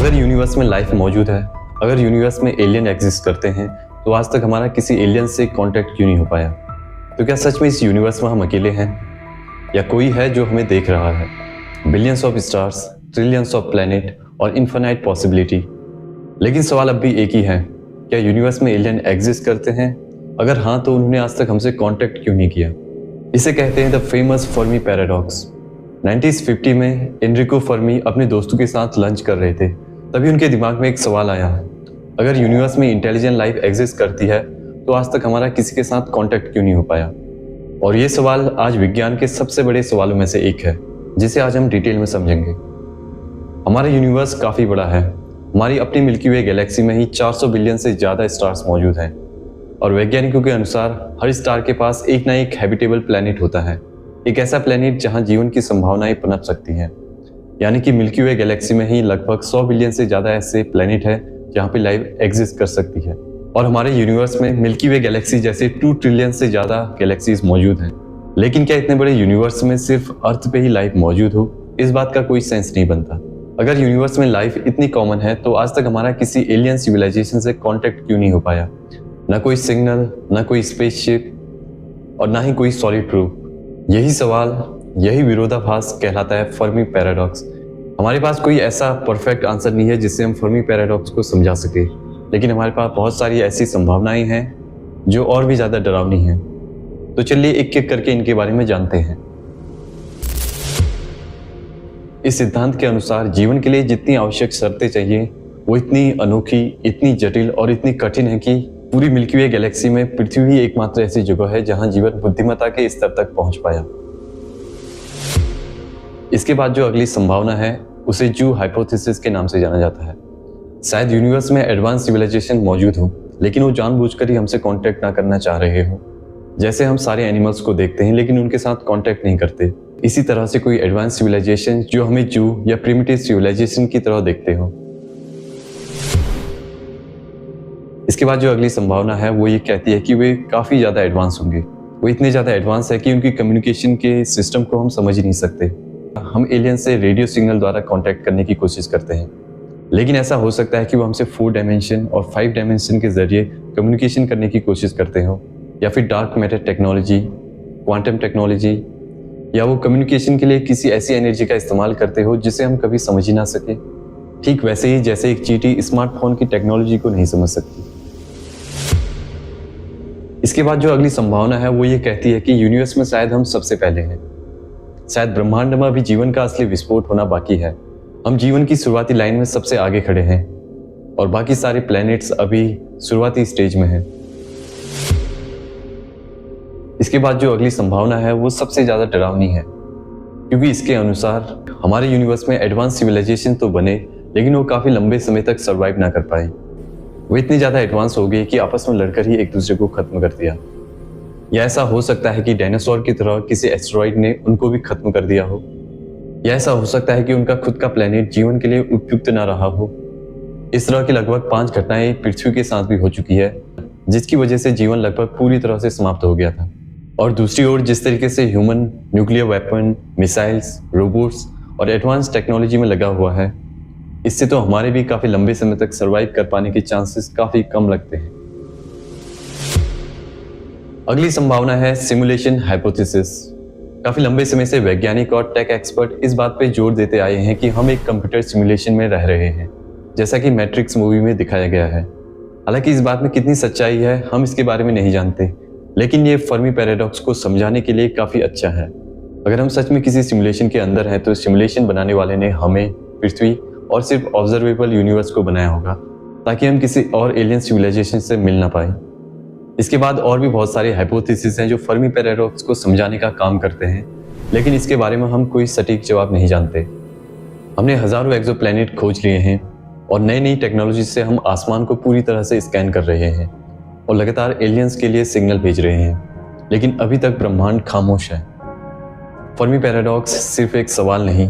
अगर यूनिवर्स में लाइफ मौजूद है, अगर यूनिवर्स में एलियन एग्जिस्ट करते हैं, तो आज तक हमारा किसी एलियन से कांटेक्ट क्यों नहीं हो पाया? तो क्या सच में इस यूनिवर्स में हम अकेले हैं, या कोई है जो हमें देख रहा है? Billions of stars, trillions of planet और इन्फिनाइट पॉसिबिलिटी। लेकिन सवाल अब भी एक ही है, क्या यूनिवर्स में एलियन एग्जिस्ट करते हैं? अगर हाँ, तो उन्होंने आज तक हमसे कांटेक्ट क्यों नहीं किया? इसे कहते हैं द फेमस फर्मी पैराडॉक्स। 1950 में एनरिको फर्मी अपने दोस्तों के साथ लंच कर रहे थे, तभी उनके दिमाग में एक सवाल आया, अगर यूनिवर्स में इंटेलिजेंट लाइफ एग्जिस्ट करती है, तो आज तक हमारा किसी के साथ कांटेक्ट क्यों नहीं हो पाया? और ये सवाल आज विज्ञान के सबसे बड़े सवालों में से एक है, जिसे आज हम डिटेल में समझेंगे। हमारा यूनिवर्स काफ़ी बड़ा है। हमारी अपनी मिल्की वे गैलेक्सी में ही 400 बिलियन से ज़्यादा स्टार्स मौजूद हैं, और वैज्ञानिकों के अनुसार हर स्टार के पास एक ना एक हैबिटेबल प्लैनेट होता है, एक ऐसा प्लैनेट जहां जीवन की संभावनाएं पनप सकती हैं। यानी कि मिल्की वे गैलेक्सी में ही लगभग 100 बिलियन से ज़्यादा ऐसे प्लैनेट है जहां पे लाइफ एग्जिस्ट कर सकती है। और हमारे यूनिवर्स में मिल्की वे गैलेक्सी जैसे 2 ट्रिलियन से ज़्यादा गैलेक्सीज मौजूद हैं। लेकिन क्या इतने बड़े यूनिवर्स में सिर्फ अर्थ पे ही लाइफ मौजूद हो? इस बात का कोई सेंस नहीं बनता। अगर यूनिवर्स में लाइफ इतनी कॉमन है, तो आज तक हमारा किसी एलियन सिविलाइजेशन से कॉन्टेक्ट क्यों नहीं हो पाया? ना कोई सिग्नल, ना कोई स्पेसशिप और ना ही कोई सॉलिड प्रूफ। यही सवाल, यही विरोधाभास कहलाता है फर्मी पैराडॉक्स। हमारे पास कोई ऐसा परफेक्ट आंसर नहीं है जिससे हम फर्मी पैराडॉक्स को समझा सके, लेकिन हमारे पास बहुत सारी ऐसी संभावनाएं हैं जो और भी ज़्यादा डरावनी हैं। तो चलिए एक एक करके इनके बारे में जानते हैं। इस सिद्धांत के अनुसार जीवन के लिए जितनी आवश्यक शर्तें चाहिए, वो इतनी अनोखी, इतनी जटिल और इतनी कठिन है कि पूरी मिल्की वे गैलेक्सी में पृथ्वी ही एकमात्र ऐसी जगह है जहां जीवन बुद्धिमत्ता के स्तर तक पहुंच पाया। इसके बाद जो अगली संभावना है, उसे जू हाइपोथेसिस के नाम से जाना जाता है। शायद यूनिवर्स में एडवांस सिविलाइजेशन मौजूद हो, लेकिन वो जानबूझकर ही हमसे कांटेक्ट ना करना चाह रहे हो। जैसे हम सारे एनिमल्स को देखते हैं लेकिन उनके साथ कांटेक्ट नहीं करते, इसी तरह से कोई एडवांस सिविलाइजेशन जो हमें जू या प्रिमिटिव सिविलाइजेशन की तरह देखते हो। इसके बाद जो अगली संभावना है, वो ये कहती है कि वे काफ़ी ज़्यादा एडवांस होंगे। वो इतने ज़्यादा एडवांस है कि उनकी कम्युनिकेशन के सिस्टम को हम समझ ही नहीं सकते। हम एलियन से रेडियो सिग्नल द्वारा कांटेक्ट करने की कोशिश करते हैं, लेकिन ऐसा हो सकता है कि वो हमसे 4 डायमेंशन और 5 डायमेंशन के जरिए कम्युनिकेशन करने की कोशिश करते हो, या फिर dark matter technology, quantum technology, या वो कम्युनिकेशन के लिए किसी ऐसी एनर्जी का इस्तेमाल करते हो जिसे हम कभी समझ ही ना सके। ठीक वैसे ही जैसे एक चींटी स्मार्टफोन की टेक्नोलॉजी को नहीं समझ सकती। इसके बाद जो अगली संभावना है, वो ये कहती है कि यूनिवर्स में शायद हम सबसे पहले हैं। शायद ब्रह्मांड में अभी जीवन का असली विस्फोट होना बाकी है। हम जीवन की शुरुआती लाइन में सबसे आगे खड़े हैं, और बाकी सारे प्लैनेट्स अभी शुरुआती स्टेज में हैं। इसके बाद जो अगली संभावना है, वो सबसे ज़्यादा डरावनी है, क्योंकि इसके अनुसार हमारे यूनिवर्स में एडवांस सिविलाइजेशन तो बने, लेकिन वो काफ़ी लंबे समय तक सर्वाइव ना कर पाए। वो इतनी ज़्यादा एडवांस हो गई कि आपस में लड़कर ही एक दूसरे को खत्म कर दिया। या ऐसा हो सकता है कि डायनासोर की तरह किसी एस्टेरॉइड ने उनको भी खत्म कर दिया हो, या ऐसा हो सकता है कि उनका खुद का प्लेनेट जीवन के लिए उपयुक्त ना रहा हो। इस तरह की लगभग 5 घटनाएं पृथ्वी के साथ भी हो चुकी है, जिसकी वजह से जीवन लगभग पूरी तरह से समाप्त हो गया था। और दूसरी ओर जिस तरीके से human nuclear weapon, missiles, robots और एडवांस टेक्नोलॉजी में लगा हुआ है, इससे तो हमारे भी काफ़ी लंबे समय तक सर्वाइव कर पाने के चांसेस काफ़ी कम लगते हैं। अगली संभावना है सिमुलेशन हाइपोथेसिस। काफ़ी लंबे समय से वैज्ञानिक और टेक एक्सपर्ट इस बात पे जोर देते आए हैं कि हम एक कंप्यूटर सिमुलेशन में रह रहे हैं, जैसा कि मैट्रिक्स मूवी में दिखाया गया है। हालांकि इस बात में कितनी सच्चाई है, हम इसके बारे में नहीं जानते, लेकिन ये फर्मी पैराडॉक्स को समझाने के लिए काफ़ी अच्छा है। अगर हम सच में किसी सिमुलेशन के अंदर हैं, तो सिमुलेशन बनाने वाले ने हमें, पृथ्वी और सिर्फ ऑब्जर्वेबल यूनिवर्स को बनाया होगा, ताकि हम किसी और एलियन सिविलाइजेशन से मिल ना पाए। इसके बाद और भी बहुत सारे हाइपोथेसिस हैं जो फर्मी पैराडॉक्स को समझाने का काम करते हैं, लेकिन इसके बारे में हम कोई सटीक जवाब नहीं जानते। हमने हज़ारों एक्सोप्लैनेट खोज लिए हैं, और नई नई टेक्नोलॉजी से हम आसमान को पूरी तरह से स्कैन कर रहे हैं और लगातार एलियंस के लिए सिग्नल भेज रहे हैं, लेकिन अभी तक ब्रह्मांड खामोश है। फर्मी पैराडॉक्स सिर्फ एक सवाल नहीं,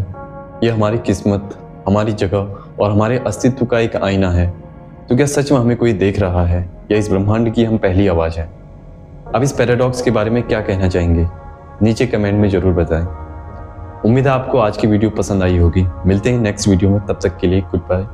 यह हमारी किस्मत, हमारी जगह और हमारे अस्तित्व का एक आईना है। तो क्या सच में हमें कोई देख रहा है, या इस ब्रह्मांड की हम पहली आवाज़ है? अब इस पैराडॉक्स के बारे में क्या कहना चाहेंगे? नीचे कमेंट में ज़रूर बताएं। उम्मीद है आपको आज की वीडियो पसंद आई होगी। मिलते हैं नेक्स्ट वीडियो में, तब तक के लिए गुड बाय।